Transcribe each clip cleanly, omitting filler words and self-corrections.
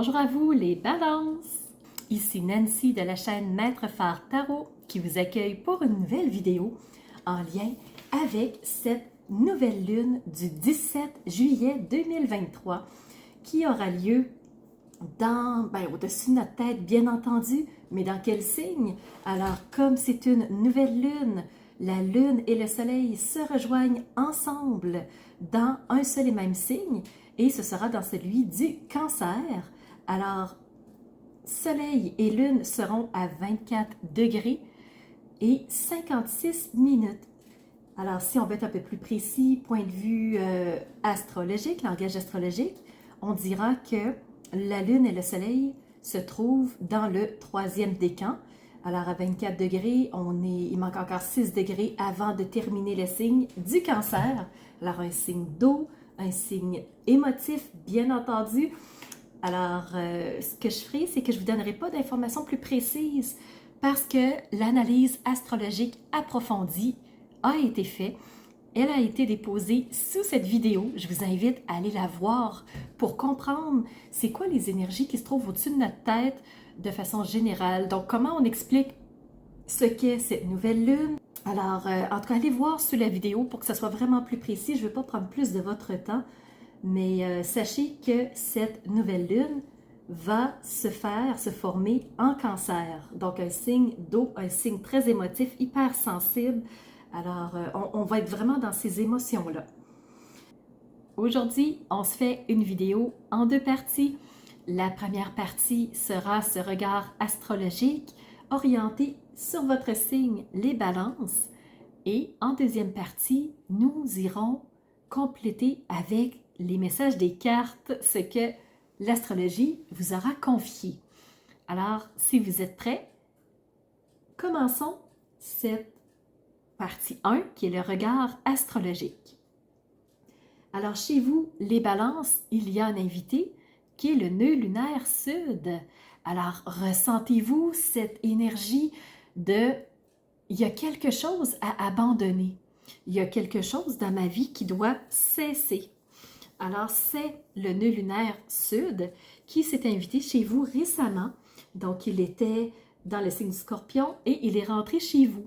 Bonjour à vous les balances! Ici Nancy de la chaîne Maître Phare Tarot qui vous accueille pour une nouvelle vidéo en lien avec cette nouvelle lune du 17 juillet 2023 qui aura lieu au-dessus de notre tête, bien entendu, mais dans quel signe? Alors, comme c'est une nouvelle lune, la lune et le soleil se rejoignent ensemble dans un seul et même signe, et ce sera dans celui du Cancer. Alors, soleil et lune seront à 24 degrés et 56 minutes. Alors, si on veut être un peu plus précis, point de vue astrologique, langage astrologique, on dira que la lune et le soleil se trouvent dans le troisième décan. Alors, à 24 degrés, il manque encore 6 degrés avant de terminer le signe du Cancer. Alors, un signe d'eau, un signe émotif, bien entendu. Alors, ce que je ferai, c'est que je ne vous donnerai pas d'informations plus précises parce que l'analyse astrologique approfondie a été faite. Elle a été déposée sous cette vidéo. Je vous invite à aller la voir pour comprendre c'est quoi les énergies qui se trouvent au-dessus de notre tête de façon générale. Donc, comment on explique ce qu'est cette nouvelle lune. Alors, en tout cas, allez voir sous la vidéo pour que ça soit vraiment plus précis. Je ne vais pas prendre plus de votre temps, mais sachez que cette nouvelle lune va se former en Cancer. Donc, un signe d'eau, un signe très émotif, hyper sensible. Alors, on va être vraiment dans ces émotions-là. Aujourd'hui, on se fait une vidéo en deux parties. La première partie sera ce regard astrologique orienté sur votre signe, les balances. Et en deuxième partie, nous irons compléter avec les messages des cartes ce que l'astrologie vous aura confié. Alors, si vous êtes prêts, commençons cette partie 1 qui est le regard astrologique. Alors, chez vous, les balances, il y a un invité qui est le nœud lunaire sud. Alors, ressentez-vous cette énergie de « il y a quelque chose à abandonner, il y a quelque chose dans ma vie qui doit cesser ». Alors, c'est le nœud lunaire sud qui s'est invité chez vous récemment. Donc, il était dans le signe du Scorpion et il est rentré chez vous.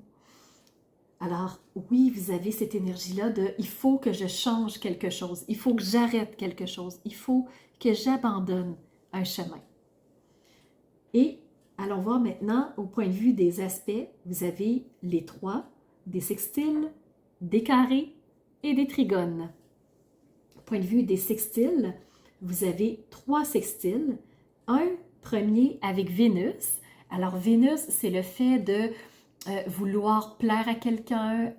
Alors, oui, vous avez cette énergie-là de « il faut que je change quelque chose, il faut que j'arrête quelque chose, il faut que j'abandonne un chemin ». Et allons voir maintenant au point de vue des aspects. Vous avez les trois, des sextiles, des carrés et des trigones. Point de vue des sextiles, vous avez trois sextiles. Un premier avec Vénus. Alors, Vénus, c'est le fait de vouloir plaire à quelqu'un,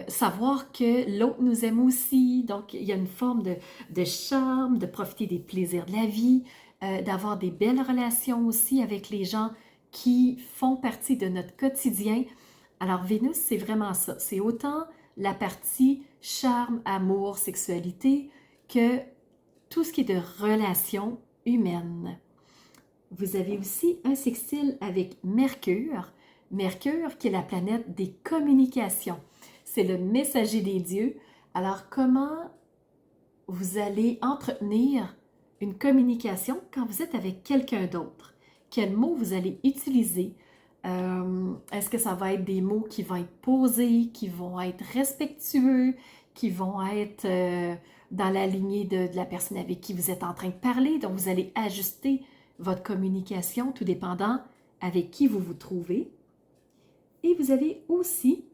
savoir que l'autre nous aime aussi. Donc, il y a une forme de charme, de profiter des plaisirs de la vie, d'avoir des belles relations aussi avec les gens qui font partie de notre quotidien. Alors, Vénus, c'est vraiment ça. C'est autant la partie charme, amour, sexualité que tout ce qui est de relations humaines. Vous avez aussi un sextile avec Mercure. Mercure qui est la planète des communications. C'est le messager des dieux. Alors, comment vous allez entretenir une communication quand vous êtes avec quelqu'un d'autre? Quels mots vous allez utiliser? Est-ce que ça va être des mots qui vont être posés, qui vont être respectueux, qui vont être dans la lignée de la personne avec qui vous êtes en train de parler? Donc, vous allez ajuster votre communication tout dépendant avec qui vous vous trouvez. Et vous avez aussi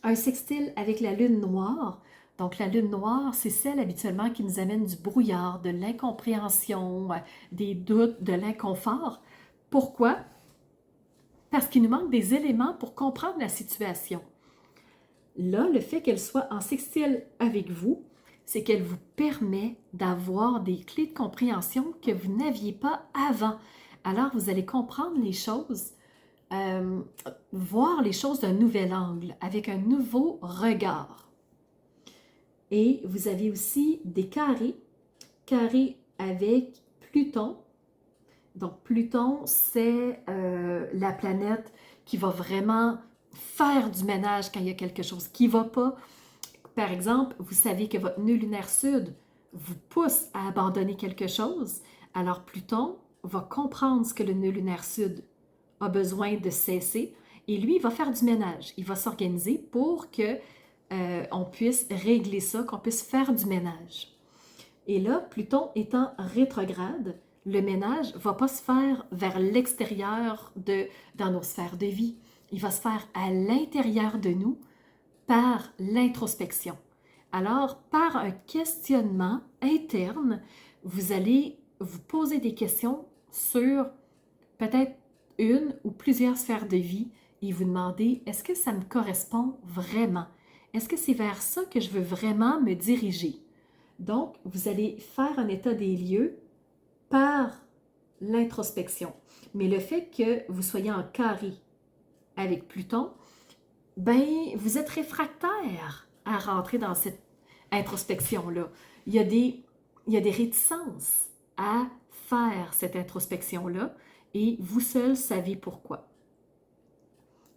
un sextile avec la lune noire. Donc, la lune noire, c'est celle habituellement qui nous amène du brouillard, de l'incompréhension, des doutes, de l'inconfort. Pourquoi? Parce qu'il nous manque des éléments pour comprendre la situation. Là, le fait qu'elle soit en sextile avec vous, c'est qu'elle vous permet d'avoir des clés de compréhension que vous n'aviez pas avant. Alors, vous allez comprendre les choses, voir les choses d'un nouvel angle, avec un nouveau regard. Et vous avez aussi des carrés avec Pluton. Donc, Pluton, c'est la planète qui va vraiment faire du ménage quand il y a quelque chose qui ne va pas. Par exemple, vous savez que votre nœud lunaire sud vous pousse à abandonner quelque chose. Alors Pluton va comprendre ce que le nœud lunaire sud a besoin de cesser et lui, il va faire du ménage. Il va s'organiser pour que on puisse régler ça, qu'on puisse faire du ménage. Et là, Pluton étant rétrograde, le ménage ne va pas se faire vers l'extérieur dans nos sphères de vie. Il va se faire à l'intérieur de nous par l'introspection. Alors, par un questionnement interne, vous allez vous poser des questions sur peut-être une ou plusieurs sphères de vie et vous demander, est-ce que ça me correspond vraiment? Est-ce que c'est vers ça que je veux vraiment me diriger? Donc, vous allez faire un état des lieux par l'introspection. Mais le fait que vous soyez en carré avec Pluton, ben, vous êtes réfractaire à rentrer dans cette introspection-là. Il y a des réticences à faire cette introspection-là et vous seul savez pourquoi.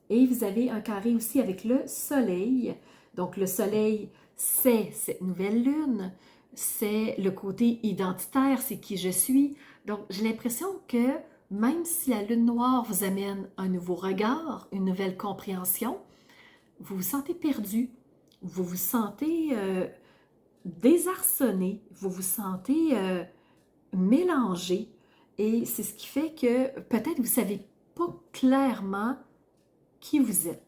Et vous avez un carré aussi avec le soleil. Donc, le soleil, c'est cette nouvelle lune, c'est le côté identitaire, c'est qui je suis. Donc, j'ai l'impression que même si la lune noire vous amène un nouveau regard, une nouvelle compréhension, vous vous sentez perdu, vous vous sentez désarçonné, vous vous sentez mélangé. Et c'est ce qui fait que peut-être vous ne savez pas clairement qui vous êtes.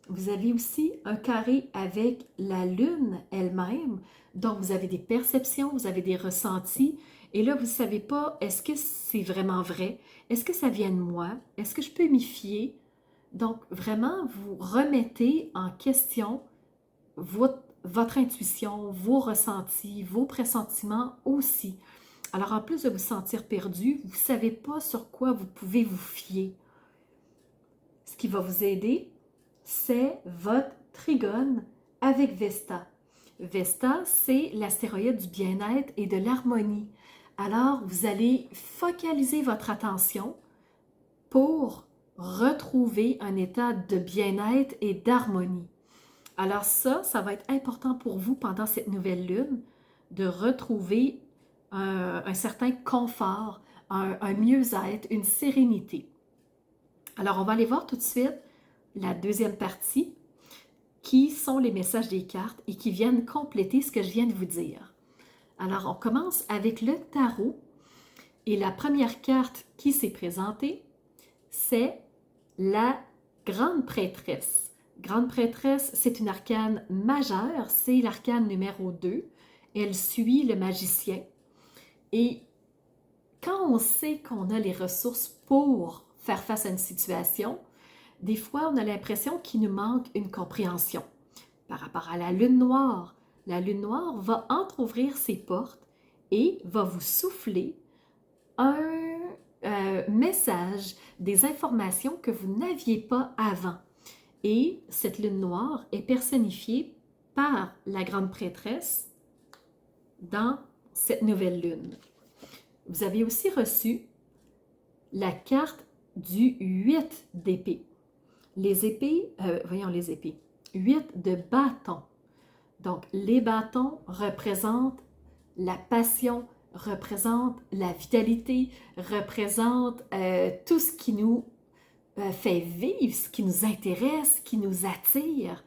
Vous avez aussi un carré avec la lune elle-même, donc vous avez des perceptions, vous avez des ressentis, et là vous ne savez pas, est-ce que c'est vraiment vrai? Est-ce que ça vient de moi? Est-ce que je peux m'y fier? Donc vraiment, vous remettez en question votre intuition, vos ressentis, vos pressentiments aussi. Alors en plus de vous sentir perdu, vous ne savez pas sur quoi vous pouvez vous fier. Ce qui va vous aider, c'est votre trigone avec Vesta. Vesta, c'est l'astéroïde du bien-être et de l'harmonie. Alors, vous allez focaliser votre attention pour retrouver un état de bien-être et d'harmonie. Alors ça va être important pour vous pendant cette nouvelle lune, de retrouver un certain confort, un mieux-être, une sérénité. Alors, on va aller voir tout de suite la deuxième partie, qui sont les messages des cartes et qui viennent compléter ce que je viens de vous dire. Alors, on commence avec le tarot et la première carte qui s'est présentée, c'est la Grande Prêtresse. Grande Prêtresse, c'est une arcane majeure, c'est l'arcane numéro 2. Elle suit le magicien. Et quand on sait qu'on a les ressources pour faire face à une situation, des fois, on a l'impression qu'il nous manque une compréhension. Par rapport à la lune noire, la lune noire va entrouvrir ses portes et va vous souffler un message, des informations que vous n'aviez pas avant. Et cette lune noire est personnifiée par la Grande Prêtresse dans cette nouvelle lune. Vous avez aussi reçu la carte du 8 d'épée. Les épées, voyons les épées, 8 de bâtons. Donc, les bâtons représentent la passion, représentent la vitalité, représentent tout ce qui nous fait vivre, ce qui nous intéresse, ce qui nous attire.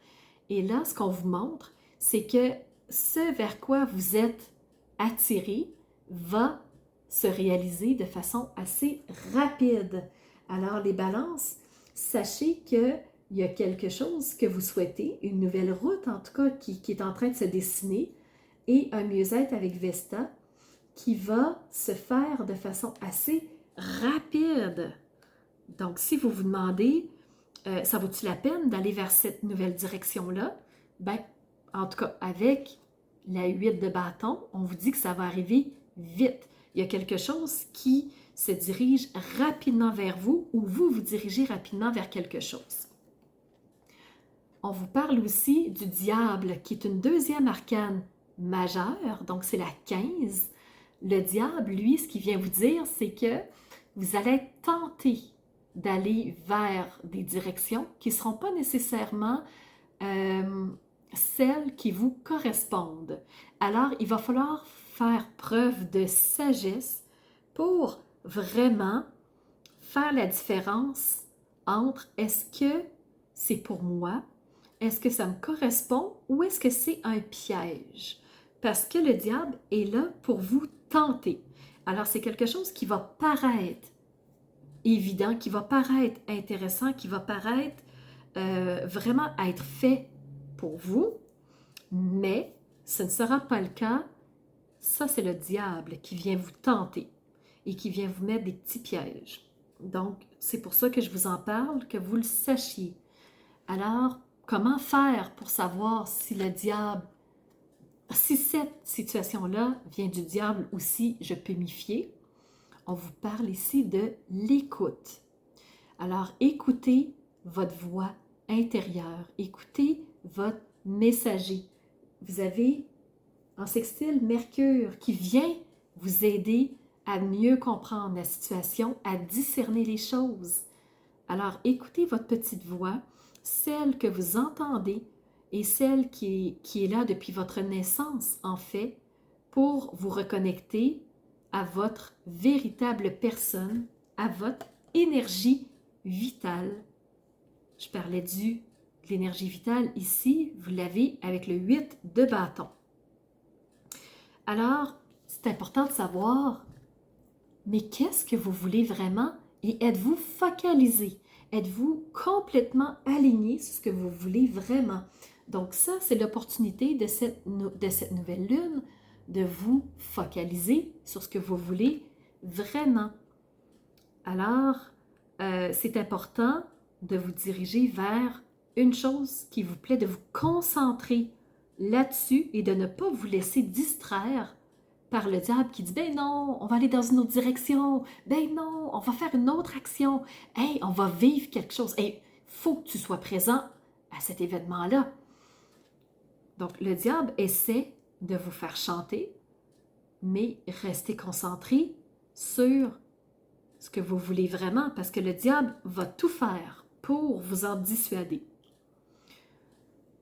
Et là, ce qu'on vous montre, c'est que ce vers quoi vous êtes attiré va se réaliser de façon assez rapide. Alors, les balances, sachez qu'il y a quelque chose que vous souhaitez, une nouvelle route en tout cas qui est en train de se dessiner et un mieux-être avec Vesta qui va se faire de façon assez rapide. Donc, si vous vous demandez, ça vaut-il la peine d'aller vers cette nouvelle direction-là? Ben, en tout cas, avec la 8 de bâton, on vous dit que ça va arriver vite. Il y a quelque chose qui se dirige rapidement vers vous ou vous vous dirigez rapidement vers quelque chose. On vous parle aussi du diable qui est une deuxième arcane majeure, donc c'est la 15. Le diable, lui, ce qu'il vient vous dire, c'est que vous allez être tenté d'aller vers des directions qui ne seront pas nécessairement celles qui vous correspondent. Alors, il va falloir faire preuve de sagesse pour vraiment faire la différence entre est-ce que c'est pour moi, est-ce que ça me correspond ou est-ce que c'est un piège? Parce que le diable est là pour vous tenter. Alors, c'est quelque chose qui va paraître évident, qui va paraître intéressant, qui va paraître vraiment être fait pour vous, mais ce ne sera pas le cas. Ça, c'est le diable qui vient vous tenter et qui vient vous mettre des petits pièges. Donc, c'est pour ça que je vous en parle, que vous le sachiez. Alors, comment faire pour savoir si le diable, si cette situation-là vient du diable ou si je peux m'y fier? On vous parle ici de l'écoute. Alors, écoutez votre voix intérieure, écoutez votre messager. Vous avez en sextile Mercure qui vient vous aider à mieux comprendre la situation, à discerner les choses. Alors, écoutez votre petite voix, celle que vous entendez et celle qui est là depuis votre naissance, en fait, pour vous reconnecter à votre véritable personne, à votre énergie vitale. Je parlais de l'énergie vitale ici, vous l'avez avec le 8 de bâton. Alors, c'est important de savoir, mais qu'est-ce que vous voulez vraiment et êtes-vous focalisé? Êtes-vous complètement aligné sur ce que vous voulez vraiment? Donc ça, c'est l'opportunité de cette nouvelle lune, de vous focaliser sur ce que vous voulez vraiment. Alors, c'est important de vous diriger vers une chose qui vous plaît, de vous concentrer là-dessus et de ne pas vous laisser distraire par le diable qui dit « Ben non, on va aller dans une autre direction. Ben non, on va faire une autre action. Hey, on va vivre quelque chose. Hey, faut que tu sois présent à cet événement-là. » Donc, le diable essaie de vous faire chanter, mais restez concentré sur ce que vous voulez vraiment, parce que le diable va tout faire pour vous en dissuader.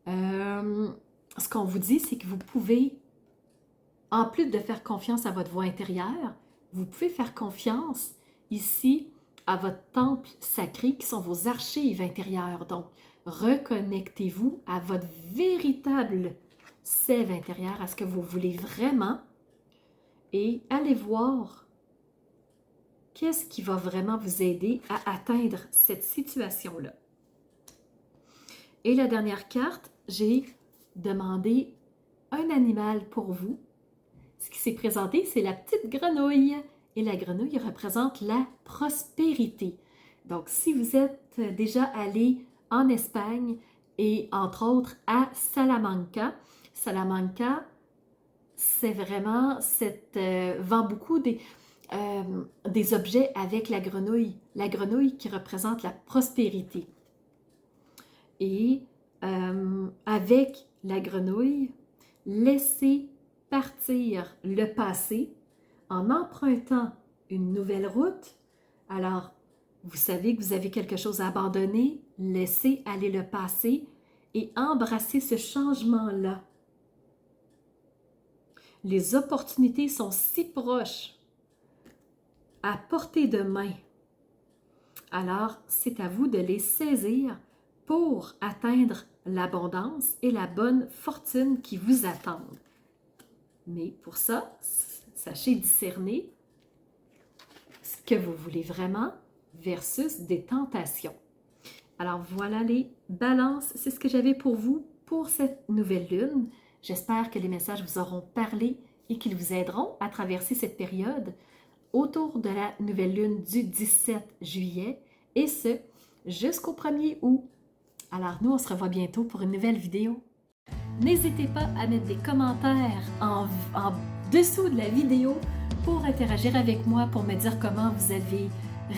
Ce qu'on vous dit, c'est que vous pouvez, en plus de faire confiance à votre voix intérieure, vous pouvez faire confiance ici à votre temple sacré qui sont vos archives intérieures. Donc, reconnectez-vous à votre véritable sève intérieure, à ce que vous voulez vraiment et allez voir qu'est-ce qui va vraiment vous aider à atteindre cette situation-là. Et la dernière carte, j'ai demandé un animal pour vous. Ce qui s'est présenté, c'est la petite grenouille. Et la grenouille représente la prospérité. Donc, si vous êtes déjà allé en Espagne et entre autres à Salamanca, c'est vraiment vend beaucoup des objets avec la grenouille qui représente la prospérité. Et avec la grenouille, laissez partir le passé en empruntant une nouvelle route. Alors, vous savez que vous avez quelque chose à abandonner, laissez aller le passé et embrassez ce changement-là. Les opportunités sont si proches, à portée de main. Alors, c'est à vous de les saisir pour atteindre l'abondance et la bonne fortune qui vous attendent. Mais pour ça, sachez discerner ce que vous voulez vraiment versus des tentations. Alors voilà les balances, c'est ce que j'avais pour vous pour cette nouvelle lune. J'espère que les messages vous auront parlé et qu'ils vous aideront à traverser cette période autour de la nouvelle lune du 17 juillet et ce, jusqu'au 1er août. Alors nous, on se revoit bientôt pour une nouvelle vidéo. N'hésitez pas à mettre des commentaires en dessous de la vidéo pour interagir avec moi, pour me dire comment vous avez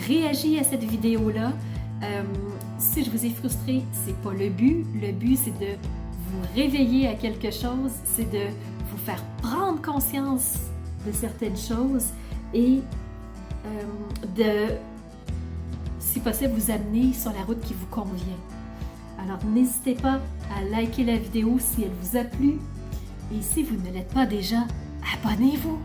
réagi à cette vidéo-là. Si je vous ai frustré, c'est pas le but. Le but, c'est de vous réveiller à quelque chose, c'est de vous faire prendre conscience de certaines choses et de, si possible, vous amener sur la route qui vous convient. Alors, n'hésitez pas à liker la vidéo si elle vous a plu. Et si vous ne l'êtes pas déjà, abonnez-vous.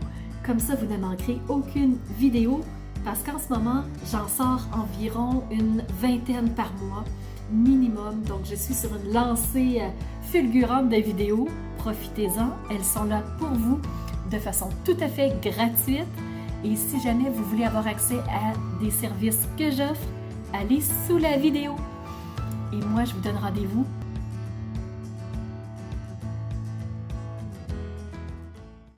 Comme ça, vous ne manquerez aucune vidéo parce qu'en ce moment, j'en sors environ une vingtaine par mois minimum. Donc, je suis sur une lancée fulgurante de vidéos. Profitez-en, elles sont là pour vous de façon tout à fait gratuite. Et si jamais vous voulez avoir accès à des services que j'offre, allez sous la vidéo. Et moi, je vous donne rendez-vous